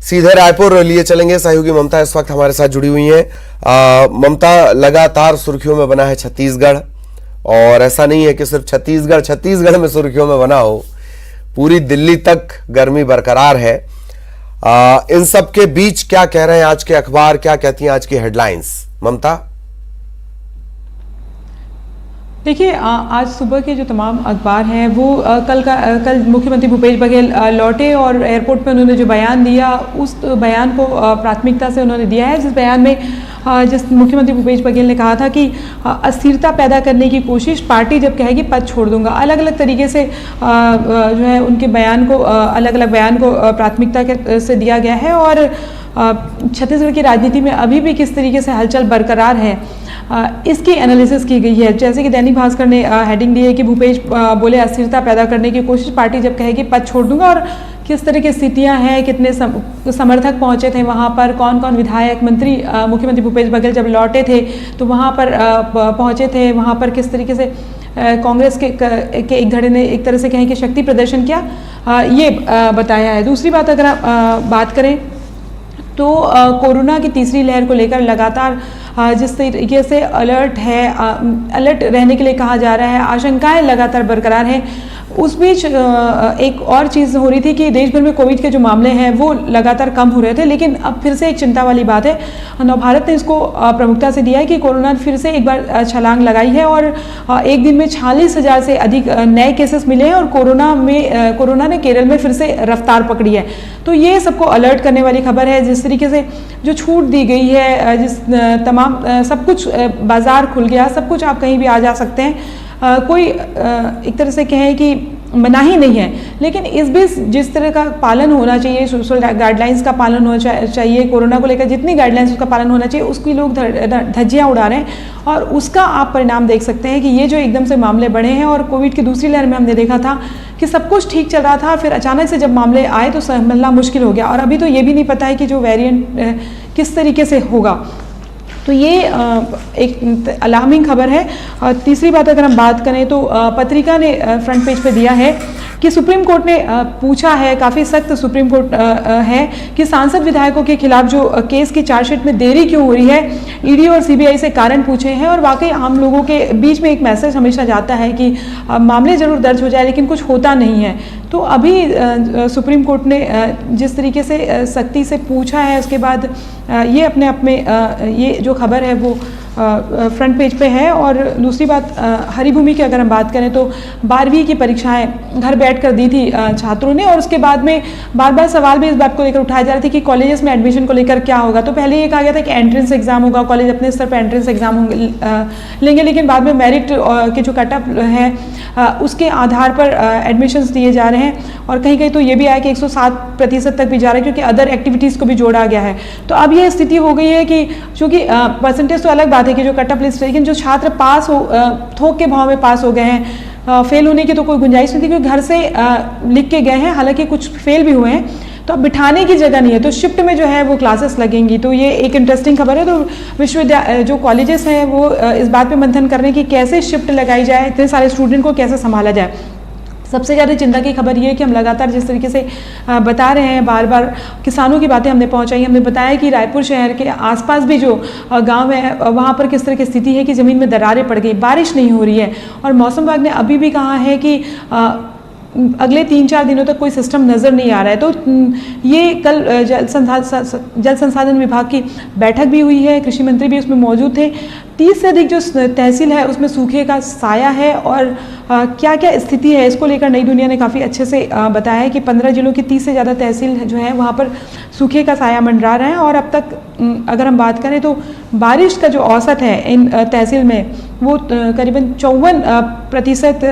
सीधे रायपुर लिए चलेंगे। सहयोगी ममता इस वक्त हमारे साथ जुड़ी हुई हैं। ममता, लगातार सुर्खियों में बना है छत्तीसगढ़, और ऐसा नहीं है कि सिर्फ छत्तीसगढ़ में सुर्खियों में बना हो, पूरी दिल्ली तक गर्मी बरकरार है। इन सब के बीच क्या कह रहे हैं आज के अखबार, क्या कहती हैं आज की हेडलाइंस, ममता? देखिए, आज सुबह के जो तमाम अखबार हैं वो कल मुख्यमंत्री भूपेश बघेल लौटे और एयरपोर्ट पर उन्होंने जो बयान दिया, उस बयान को प्राथमिकता से उन्होंने दिया है। जिस बयान में जिस मुख्यमंत्री भूपेश बघेल ने कहा था कि अस्थिरता पैदा करने की कोशिश, पार्टी जब कहेगी पद छोड़ दूंगा। अलग अलग तरीके से जो है उनके बयान को, अलग अलग बयान को प्राथमिकता से दिया गया है। और छत्तीसगढ़ की राजनीति में अभी भी किस तरीके से हलचल बरकरार है, इसकी एनालिसिस की गई है। जैसे कि दैनिक भास्कर ने हेडिंग दी है कि भूपेश बोले अस्थिरता पैदा करने की कोशिश, पार्टी जब कहेगी पद छोड़ दूंगा। और किस तरह की स्थितियां हैं, कितने समर्थक पहुंचे थे वहां पर, कौन कौन विधायक, मंत्री मुख्यमंत्री भूपेश बघेल जब लौटे थे तो वहां पर पहुंचे थे, वहां पर किस तरीके से कांग्रेस के एक धड़े ने एक तरह से कहें कि शक्ति प्रदर्शन किया, ये बताया है। दूसरी बात अगर आप बात करें तो कोरोना की तीसरी लहर को लेकर लगातार जिस तरीके से अलर्ट रहने के लिए कहा जा रहा है, आशंकाएं लगातार बरकरार हैं। उस बीच एक और चीज़ हो रही थी कि देश भर में कोविड के जो मामले हैं वो लगातार कम हो रहे थे, लेकिन अब फिर से एक चिंता वाली बात है। नवभारत ने इसको प्रमुखता से दिया है कि कोरोना फिर से एक बार छलांग लगाई है और एक दिन में 46,000 से अधिक नए केसेस मिले हैं और कोरोना ने केरल में फिर से रफ्तार पकड़ी है। तो ये सबको अलर्ट करने वाली खबर है। जिस तरीके से जो छूट दी गई है, जिस तमाम सब कुछ, बाजार खुल गया, सब कुछ आप कहीं भी आ जा सकते हैं, कोई एक तरह से कहें कि मनाही नहीं है, लेकिन इस बीच जिस तरह का पालन होना चाहिए, सोशल गाइडलाइंस का पालन होना चाहिए, कोरोना को लेकर जितनी गाइडलाइंस उसका पालन होना चाहिए, उसकी लोग धज्जियां उड़ा रहे हैं। और उसका आप परिणाम देख सकते हैं कि ये जो एकदम से मामले बढ़े हैं, और कोविड की दूसरी लहर में हमने देखा था कि सब कुछ ठीक चल रहा था, फिर अचानक से जब मामले आए तो संभलना मुश्किल हो गया। और अभी तो ये भी नहीं पता है कि जो वेरिएंट किस तरीके से होगा। तो ये एक अलार्मिंग खबर है। और तीसरी बात अगर हम बात करें तो पत्रिका ने फ्रंट पेज पे दिया है कि सुप्रीम कोर्ट ने पूछा है, काफ़ी सख्त सुप्रीम कोर्ट है कि सांसद विधायकों के खिलाफ जो केस की चार्जशीट में देरी क्यों हो रही है, ईडी और सीबीआई से कारण पूछे हैं। और वाकई आम लोगों के बीच में एक मैसेज हमेशा जाता है कि मामले ज़रूर दर्ज हो जाए लेकिन कुछ होता नहीं है। तो अभी सुप्रीम कोर्ट ने जिस तरीके से सख्ती से पूछा है, उसके बाद ये अपने आप में ये जो खबर है वो फ्रंट पेज पे है। और दूसरी बात, हरिभूमि की अगर हम बात करें तो 12वीं की परीक्षाएं घर बैठकर दी थी छात्रों ने, और उसके बाद में बार बार सवाल भी इस बात को लेकर उठाए जा रहे थे कि कॉलेजेस में एडमिशन को लेकर क्या होगा। तो पहले ये कहा गया था कि एंट्रेंस एग्जाम होगा, कॉलेज अपने स्तर पर एंट्रेंस एग्जाम लेंगे, लेकिन बाद में मेरिट के जो कटअप है उसके आधार पर एडमिशन्स दिए जा रहे हैं। और कहीं कहीं तो ये भी आया कि 107% तक भी जा रहा है, क्योंकि अदर एक्टिविटीज़ को भी जोड़ा गया है। तो अब ये स्थिति हो गई है कि चूँकि परसेंटेज तो अलग बात है कि जो कटअप लिस्ट है, लेकिन जो छात्र पास हो, थोक के भाव में पास हो गए हैं, फेल होने की तो कोई गुंजाइश नहीं थी, क्योंकि घर से लिख के गए हैं, हालांकि कुछ फेल भी हुए हैं, तो अब बिठाने की जगह नहीं है, तो शिफ्ट में जो है वो क्लासेस लगेंगी। तो ये एक इंटरेस्टिंग खबर है। तो विश्वविद्यालय जो कॉलेजेस हैं वो इस बात पे मंथन कर रहे हैं कि कैसे शिफ्ट लगाई जाए, इतने सारे स्टूडेंट को कैसे संभाला जाए। सबसे ज़्यादा चिंता की खबर ये है कि हम लगातार जिस तरीके से बता रहे हैं, बार बार किसानों की बातें हमने पहुंचाई, हमने बताया कि रायपुर शहर के आसपास भी जो गांव है वहां पर किस तरह की स्थिति है कि ज़मीन में दरारें पड़ गई, बारिश नहीं हो रही है। और मौसम विभाग ने अभी भी कहा है कि अगले 3-4 दिनों तक कोई सिस्टम नज़र नहीं आ रहा है। तो ये कल जल संसाधन विभाग की बैठक भी हुई है, कृषि मंत्री भी उसमें मौजूद थे। 30 से अधिक जो तहसील है उसमें सूखे का साया है, और क्या क्या स्थिति है इसको लेकर नई दुनिया ने काफ़ी अच्छे से बताया है कि 15 जिलों की 30 से ज़्यादा तहसील जो है वहाँ पर सूखे का साया मंडरा रहे हैं। और अब तक अगर हम बात करें तो बारिश का जो औसत है इन तहसील में वो करीबन 54%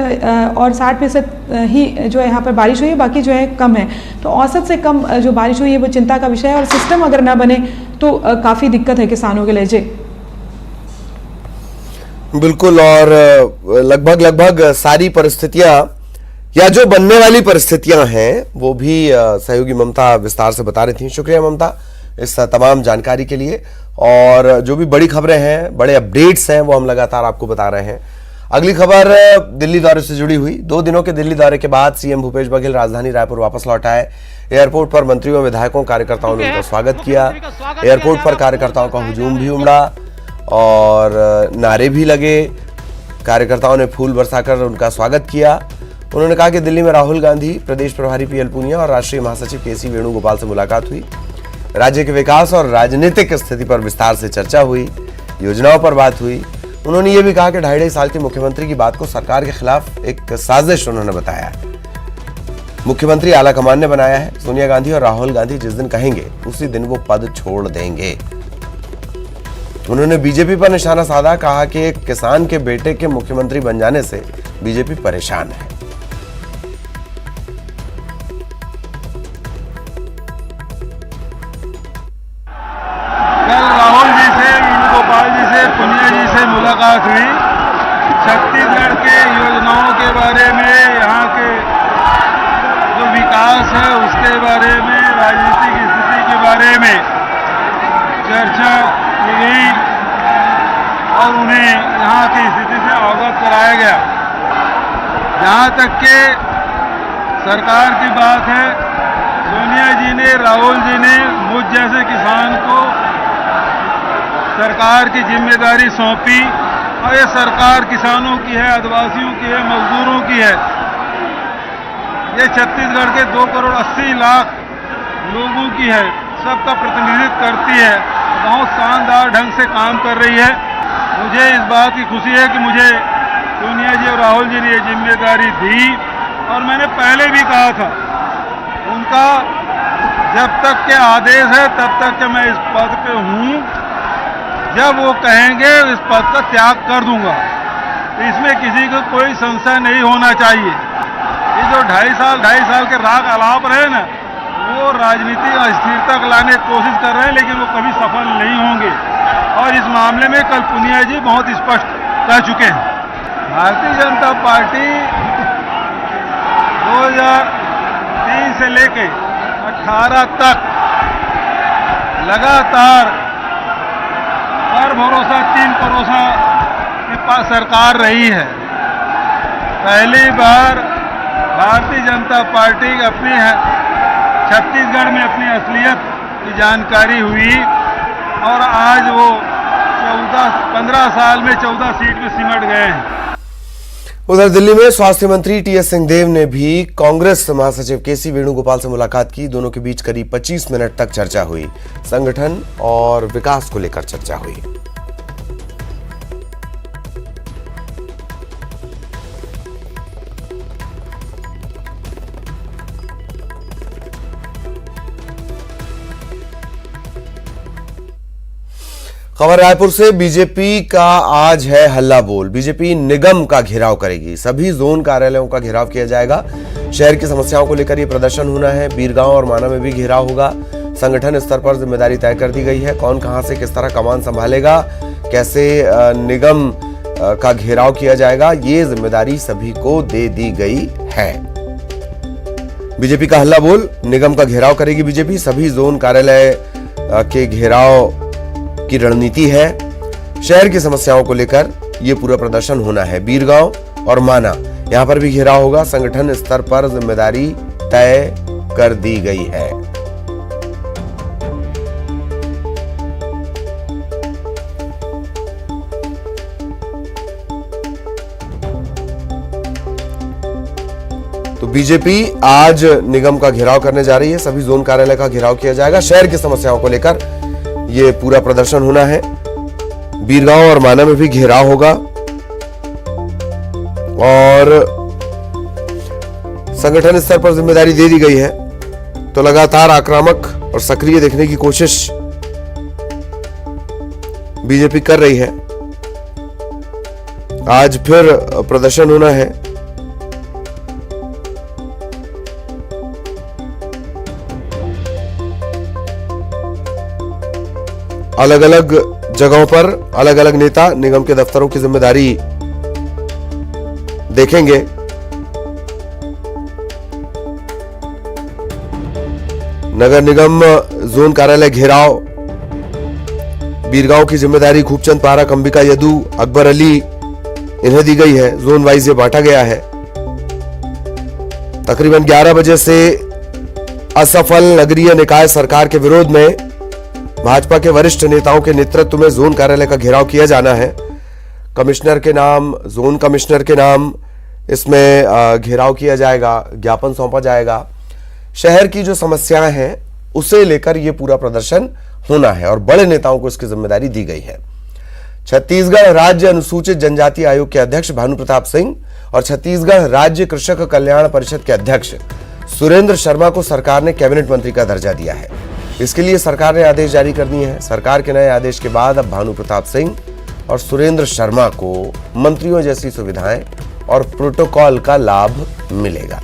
और 60% ही जो है यहाँ पर बारिश हुई है, बाकी जो है कम है। तो औसत से कम जो बारिश हुई है वो चिंता का विषय है, और सिस्टम अगर ना बने तो काफ़ी दिक्कत है किसानों के लिए। जी बिल्कुल। और लगभग सारी परिस्थितियां या जो बनने वाली परिस्थितियां हैं वो भी सहयोगी ममता विस्तार से बता रही थी। शुक्रिया ममता इस तमाम जानकारी के लिए। और जो भी बड़ी खबरें हैं, बड़े अपडेट्स हैं, वो हम लगातार आपको बता रहे हैं। अगली खबर दिल्ली दौरे से जुड़ी हुई। 2 दिनों के दिल्ली दौरे के बाद सीएम भूपेश बघेल राजधानी रायपुर वापस लौट आए। एयरपोर्ट पर मंत्रियों, विधायकों, कार्यकर्ताओं ने उनका स्वागत किया। एयरपोर्ट पर कार्यकर्ताओं का हुजूम भी उमड़ा और नारे भी लगे। कार्यकर्ताओं ने फूल बरसाकर उनका स्वागत किया। उन्होंने कहा कि दिल्ली में राहुल गांधी, प्रदेश प्रभारी पीएल पूनिया और राष्ट्रीय महासचिव केसी वेणुगोपाल से मुलाकात हुई। राज्य के विकास और राजनीतिक स्थिति पर विस्तार से चर्चा हुई, योजनाओं पर बात हुई। उन्होंने ये भी कहा कि 2.5 साल के मुख्यमंत्री की बात को सरकार के खिलाफ एक साजिश उन्होंने बताया। मुख्यमंत्री आला कमान ने बनाया है। सोनिया गांधी और राहुल गांधी जिस दिन कहेंगे उसी दिन वो पद छोड़ देंगे। उन्होंने बीजेपी पर निशाना साधा, कहा कि एक किसान के बेटे के मुख्यमंत्री बन जाने से बीजेपी परेशान है। कल राहुल जी से, वेणुगोपाल जी से, पूनिया जी से मुलाकात हुई। छत्तीसगढ़ के योजनाओं के बारे में, यहाँ के जो विकास है उसके बारे में, राजनीतिक स्थिति के बारे में चर्चा की गई और उन्हें यहाँ की स्थिति से अवगत कराया गया। जहाँ तक के सरकार की बात है, सोनिया जी ने, राहुल जी ने मुझ जैसे किसान को सरकार की जिम्मेदारी सौंपी और ये सरकार किसानों की है, आदिवासियों की है, मजदूरों की है। ये छत्तीसगढ़ के 2 करोड़ 80 लाख लोगों की है, सबका प्रतिनिधित्व करती है, बहुत शानदार ढंग से काम कर रही है। मुझे इस बात की खुशी है कि मुझे सोनिया जी और राहुल जी ने ये जिम्मेदारी दी और मैंने पहले भी कहा था, उनका जब तक के आदेश है तब तक के मैं इस पद पे हूँ, जब वो कहेंगे इस पद का त्याग कर दूंगा। इसमें किसी को कोई संशय नहीं होना चाहिए। ये जो 2.5 साल के राग अलाप रहे ना, वो राजनीति अस्थिरता लाने की कोशिश कर रहे हैं, लेकिन वो कभी सफल नहीं होंगे। और इस मामले में कल पूनिया जी बहुत स्पष्ट कह चुके हैं। भारतीय जनता पार्टी 2003 से लेके 18 तक लगातार पर भरोसा 3 भरोसा के पास सरकार रही है। पहली बार भारतीय जनता पार्टी अपनी छत्तीसगढ़ में अपनी असलियत की जानकारी हुई और आज वो 15 साल में 14 सीट में सिमट गए हैं। उधर दिल्ली में स्वास्थ्य मंत्री टीएस सिंहदेव ने भी कांग्रेस महासचिव केसी वेणुगोपाल से मुलाकात की। दोनों के बीच करीब 25 मिनट तक चर्चा हुई। संगठन और विकास को लेकर चर्चा हुई। खबर रायपुर से। बीजेपी का आज है हल्ला बोल। बीजेपी निगम का घेराव करेगी। सभी जोन कार्यालयों का घेराव किया जाएगा। शहर की समस्याओं को लेकर यह प्रदर्शन होना है। बीरगांव और माना में भी घेराव होगा। संगठन स्तर पर जिम्मेदारी तय कर दी गई है। कौन कहां से किस तरह कमान संभालेगा, कैसे निगम का घेराव किया जाएगा, ये जिम्मेदारी सभी को दे दी गई है। बीजेपी का हल्ला बोल। निगम का घेराव करेगी बीजेपी। सभी जोन कार्यालय के घेराव की रणनीति है। शहर की समस्याओं को लेकर यह पूरा प्रदर्शन होना है। बीरगांव और माना यहां पर भी घेराव होगा। संगठन स्तर पर जिम्मेदारी तय कर दी गई है। तो बीजेपी आज निगम का घेराव करने जा रही है। सभी जोन कार्यालय का घेराव किया जाएगा। शहर की समस्याओं को लेकर ये पूरा प्रदर्शन होना है। बीरगांव और माना में भी घेराव होगा और संगठन स्तर पर जिम्मेदारी दे दी गई है। तो लगातार आक्रामक और सक्रिय दिखने की कोशिश बीजेपी कर रही है। आज फिर प्रदर्शन होना है। अलग अलग जगहों पर अलग अलग नेता निगम के दफ्तरों की जिम्मेदारी देखेंगे। नगर निगम जोन कार्यालय घेराव। बीरगांव की जिम्मेदारी खूबचंद पारक, अंबिका यदू, अकबर अली इन्हें दी गई है। जोन वाइज ये बांटा गया है। तकरीबन 11 बजे से असफल नगरीय निकाय सरकार के विरोध में भाजपा के वरिष्ठ नेताओं के नेतृत्व में जोन कार्यालय का घेराव किया जाना है। कमिश्नर के नाम, जोन कमिश्नर के नाम इसमें घेराव किया जाएगा, ज्ञापन सौंपा जाएगा। शहर की जो समस्याएं हैं उसे लेकर यह पूरा प्रदर्शन होना है और बड़े नेताओं को इसकी जिम्मेदारी दी गई है। छत्तीसगढ़ राज्य अनुसूचित जनजाति आयोग के अध्यक्ष भानु प्रताप सिंह और छत्तीसगढ़ राज्य कृषक कल्याण परिषद के अध्यक्ष सुरेंद्र शर्मा को सरकार ने कैबिनेट मंत्री का दर्जा दिया है। इसके लिए सरकार ने आदेश जारी कर दिए हैं। सरकार के नए आदेश के बाद अब भानु प्रताप सिंह और सुरेंद्र शर्मा को मंत्रियों जैसी सुविधाएं और प्रोटोकॉल का लाभ मिलेगा।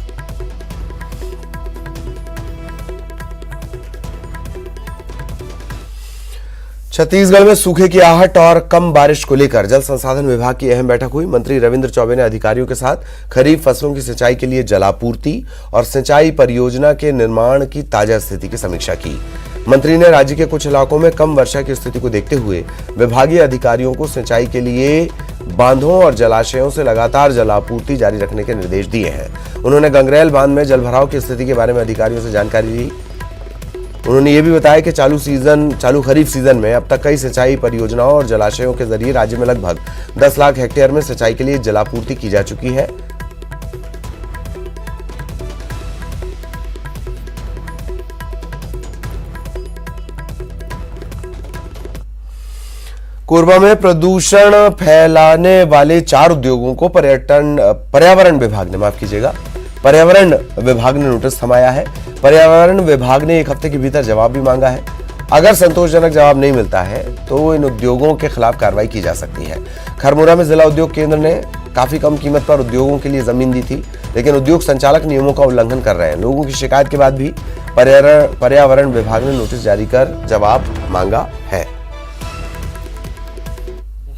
छत्तीसगढ़ में सूखे की आहट और कम बारिश को लेकर जल संसाधन विभाग की अहम बैठक हुई। मंत्री रविंद्र चौबे ने अधिकारियों के साथ खरीफ फसलों की सिंचाई के लिए जलापूर्ति और सिंचाई परियोजना के निर्माण की ताजा स्थिति की समीक्षा की। मंत्री ने राज्य के कुछ इलाकों में कम वर्षा की स्थिति को देखते हुए विभागीय अधिकारियों को सिंचाई के लिए बांधों और जलाशयों से लगातार जलापूर्ति जारी रखने के निर्देश दिए हैं। उन्होंने गंगरेल बांध में जलभराव की स्थिति के बारे में अधिकारियों से जानकारी ली। उन्होंने ये भी बताया कि चालू खरीफ सीजन में अब तक कई सिंचाई परियोजनाओं और जलाशयों के जरिए राज्य में लगभग 10 लाख हेक्टेयर में सिंचाई के लिए जलापूर्ति की जा चुकी है। कोरबा में प्रदूषण फैलाने वाले 4 उद्योगों को पर्यावरण विभाग ने नोटिस थमाया है। पर्यावरण विभाग ने 1 हफ्ते के भीतर जवाब भी मांगा है। अगर संतोषजनक जवाब नहीं मिलता है तो इन उद्योगों के खिलाफ कार्रवाई की जा सकती है। खरमुरा में जिला उद्योग केंद्र ने काफी कम कीमत पर उद्योगों के लिए जमीन दी थी, लेकिन उद्योग संचालक नियमों का उल्लंघन कर रहे हैं। लोगों की शिकायत के बाद भी पर्यावरण विभाग ने नोटिस जारी कर जवाब मांगा है।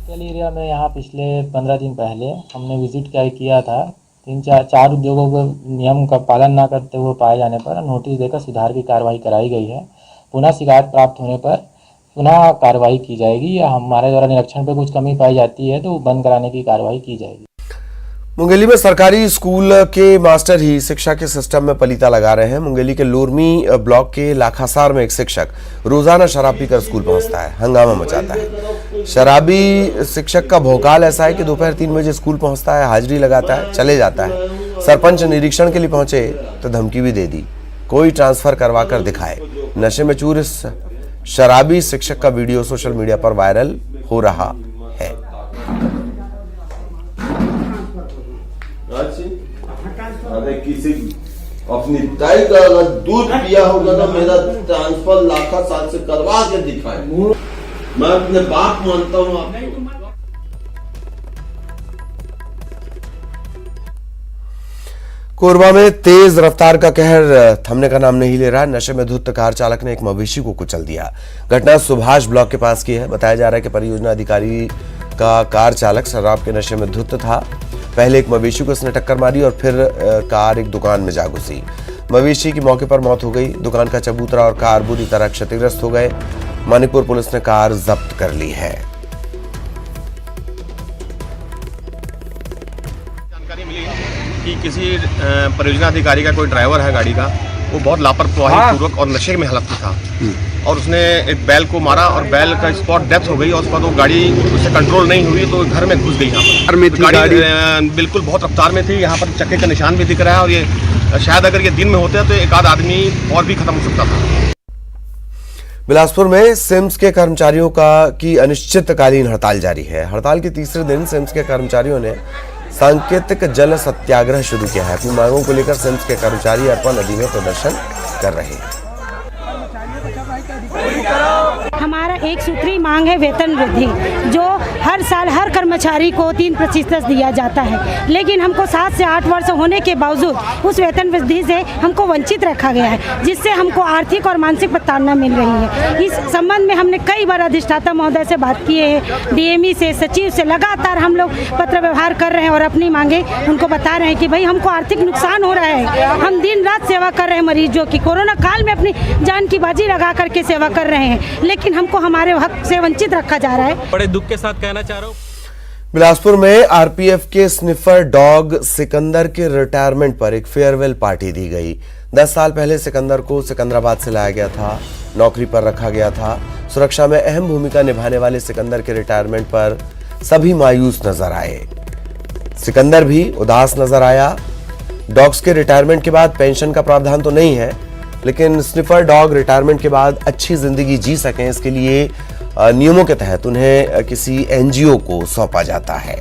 एरिया में यहाँ पिछले 15 दिन पहले हमने विजिट किया था। 3-4 उद्योगों को नियम का पालन न करते हुए पाए जाने पर नोटिस देकर सुधार की कार्रवाई कराई गई है। पुनः शिकायत प्राप्त होने पर पुनः कार्रवाई की जाएगी या हमारे द्वारा निरीक्षण पे कुछ कमी पाई जाती है तो बंद कराने की कार्रवाई की जाएगी। मुंगेली में सरकारी स्कूल के मास्टर ही शिक्षा के सिस्टम में पलीता लगा रहे हैं। मुंगेली के लोरमी ब्लॉक के लाखासार में एक शिक्षक रोजाना शराब पीकर स्कूल पहुंचता है, हंगामा मचाता है। शराबी शिक्षक का भौकाल ऐसा है कि दोपहर 3 बजे स्कूल पहुंचता है, हाजिरी लगाता है, चले जाता है। सरपंच निरीक्षण के लिए पहुंचे तो धमकी भी दे दी, कोई ट्रांसफर करवा कर दिखाए। नशे में चूर इस शराबी शिक्षक का वीडियो सोशल मीडिया पर वायरल हो रहा है। अरे किसी अपनी तय का अगर दूध पिया होगा तो मेरा ट्रांसफर लाखासार से करवा के दिखाए। मैं अपने बाप मानता हूँ आपको। कोरबा में तेज रफ्तार का कहर थमने का नाम नहीं ले रहा। नशे में धुत कार चालक ने एक मवेशी को कुचल दिया। घटना सुभाष ब्लॉक के पास की है। बताया जा रहा है कि परियोजना अधिकारी का कार चालक शराब के नशे में धुत था। पहले एक मवेशी को इसने टक्कर मारी और फिर कार एक दुकान में जा घुसी। मवेशी की मौके पर मौत हो गई। दुकान का चबूतरा और कार बुरी तरह क्षतिग्रस्त हो गए। मानिकपुर पुलिस ने कार जब्त कर ली है। जानकारी मिली कि किसी परियोजना अधिकारी का कोई ड्राइवर है गाड़ी का, वो बहुत लापरवाही पूर्वक और नशे में हालत में था और उसने एक बैल को मारा और बैल का स्पॉट डेथ हो गई और उसके बाद वो गाड़ी उससे कंट्रोल नहीं हुई तो घर में घुस गई। यहाँ पर गाड़ी बिल्कुल बहुत रफ्तार में थी। यहाँ पर चक्के का निशान भी दिख रहा है और ये शायद अगर ये दिन में होते तो एक आध आदमी और भी खत्म हो सकता था। बिलासपुर में सिम्स के कर्मचारियों की अनिश्चितकालीन हड़ताल जारी है। हड़ताल के तीसरे दिन सिम्स के कर्मचारियों ने सांकेतिक जल सत्याग्रह शुरू किया है। अपनी मांगों को लेकर सिम्स के कर्मचारी अरपा नदी में प्रदर्शन कर रहे हैं। हमारा एक सूत्री मांग है वेतन वृद्धि, जो हर साल हर कर्मचारी को 3% दिया जाता है, लेकिन हमको 7 से 8 वर्ष होने के बावजूद उस वेतन वृद्धि से हमको वंचित रखा गया है, जिससे हमको आर्थिक और मानसिक प्रताड़ना मिल रही है। इस संबंध में हमने कई बार अधिष्ठाता महोदय से बात की है, डीएमई से, सचिव से लगातार हम लोग पत्र व्यवहार कर रहे हैं और अपनी मांगे उनको बता रहे हैं कि भाई हमको आर्थिक नुकसान हो रहा है। हम दिन रात सेवा कर रहे हैं मरीजों की, कोरोना काल में अपनी जान की बाजी लगा करके सेवा कर रहे हैं, लेकिन हमको हमारे हक से वंचित रखा जा रहा है। बड़े दुख के साथ कहना चाह रहा हूँ। बिलासपुर में आरपीएफ के स्निफर डॉग सिकंदर के रिटायरमेंट पर एक फेयरवेल पार्टी दी गई। 10 साल पहले सिकंदर को सिकंदराबाद से लाया गया था, नौकरी पर रखा गया था। सुरक्षा में अहम भूमिका निभाने वाले सिकंदर के रिटायरमेंट पर सभी मायूस नजर आए। सिकंदर भी उदास नजर आया। डॉग्स के रिटायरमेंट के बाद पेंशन का प्रावधान तो नहीं है, लेकिन स्निफर डॉग रिटायरमेंट के बाद अच्छी जिंदगी जी सकें, इसके लिए नियमों के तहत उन्हें किसी एनजीओ को सौंपा जाता है।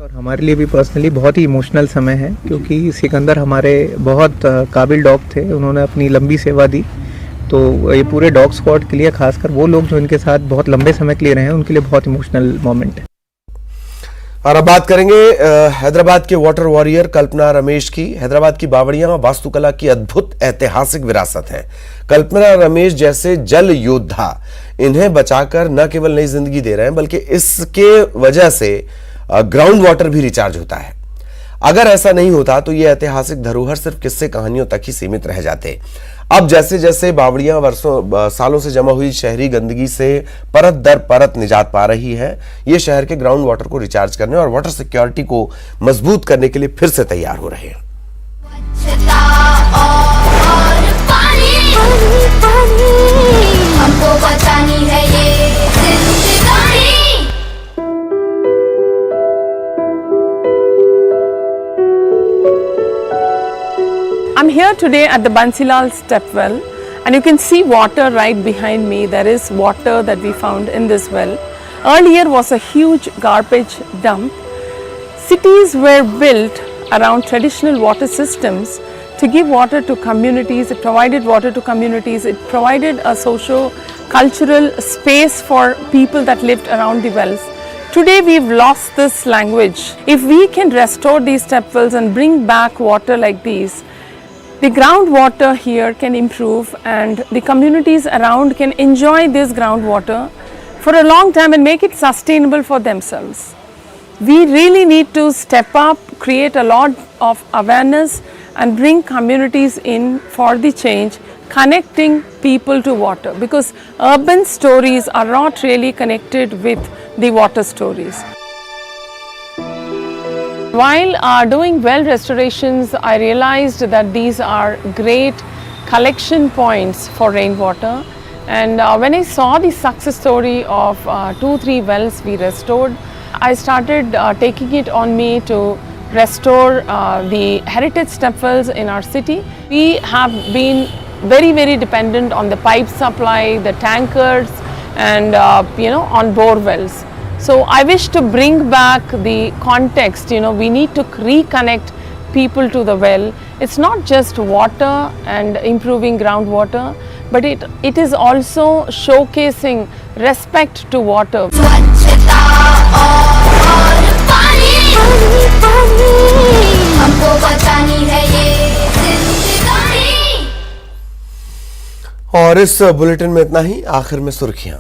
और हमारे लिए भी पर्सनली बहुत ही इमोशनल समय है, क्योंकि सिकंदर हमारे बहुत काबिल डॉग थे। उन्होंने अपनी लंबी सेवा दी, तो ये पूरे डॉग स्क्वाड के लिए, खासकर वो लोग जो इनके साथ बहुत लंबे समय के लिए रहे हैं, उनके लिए बहुत इमोशनल मोमेंट है। और अब बात करेंगे हैदराबाद के वाटर वॉरियर कल्पना रमेश की। हैदराबाद की बावड़ियां वास्तुकला की अद्भुत ऐतिहासिक विरासत है। कल्पना रमेश जैसे जल योद्धा इन्हें बचाकर न केवल नई जिंदगी दे रहे हैं, बल्कि इसके वजह से ग्राउंड वाटर भी रिचार्ज होता है। अगर ऐसा नहीं होता तो ये ऐतिहासिक धरोहर सिर्फ किस्से कहानियों तक ही सीमित रह जाते। अब जैसे जैसे बावड़ियां सालों से जमा हुई शहरी गंदगी से परत दर परत निजात पा रही है, ये शहर के ग्राउंड वाटर को रिचार्ज करने और वाटर सिक्योरिटी को मजबूत करने के लिए फिर से तैयार हो रहे हैं। हमको बचानी है ये जिंदगानी। I'm here today at the Bansilal Stepwell, and you can see water right behind me. There is water that we found in this well. Earlier was a huge garbage dump. Cities were built around traditional water systems to give water to communities. It provided water to communities. It provided a socio-cultural space for people that lived around the wells. Today we've lost this language. If we can restore these stepwells and bring back water like these, the groundwater here can improve and the communities around can enjoy this groundwater for a long time and make it sustainable for themselves. We really need to step up, create a lot of awareness and bring communities in for the change, connecting people to water, because urban stories are not really connected with the water stories. While doing well restorations, I realized that these are great collection points for rainwater. And when I saw the success story of 2-3 wells we restored, I started taking it on me to restore the heritage stepwells in our city. We have been very dependent on the pipe supply, the tankers, and on bore wells. So I wish to bring back the context. We need to reconnect people to the well. It's not just water and improving groundwater, but it is also showcasing respect to water. स्वच्छता और पानी, हमको बचानी है ये जिंदगानी। और इस बुलेटिन में इतना ही। आखिर में सुर्खियां।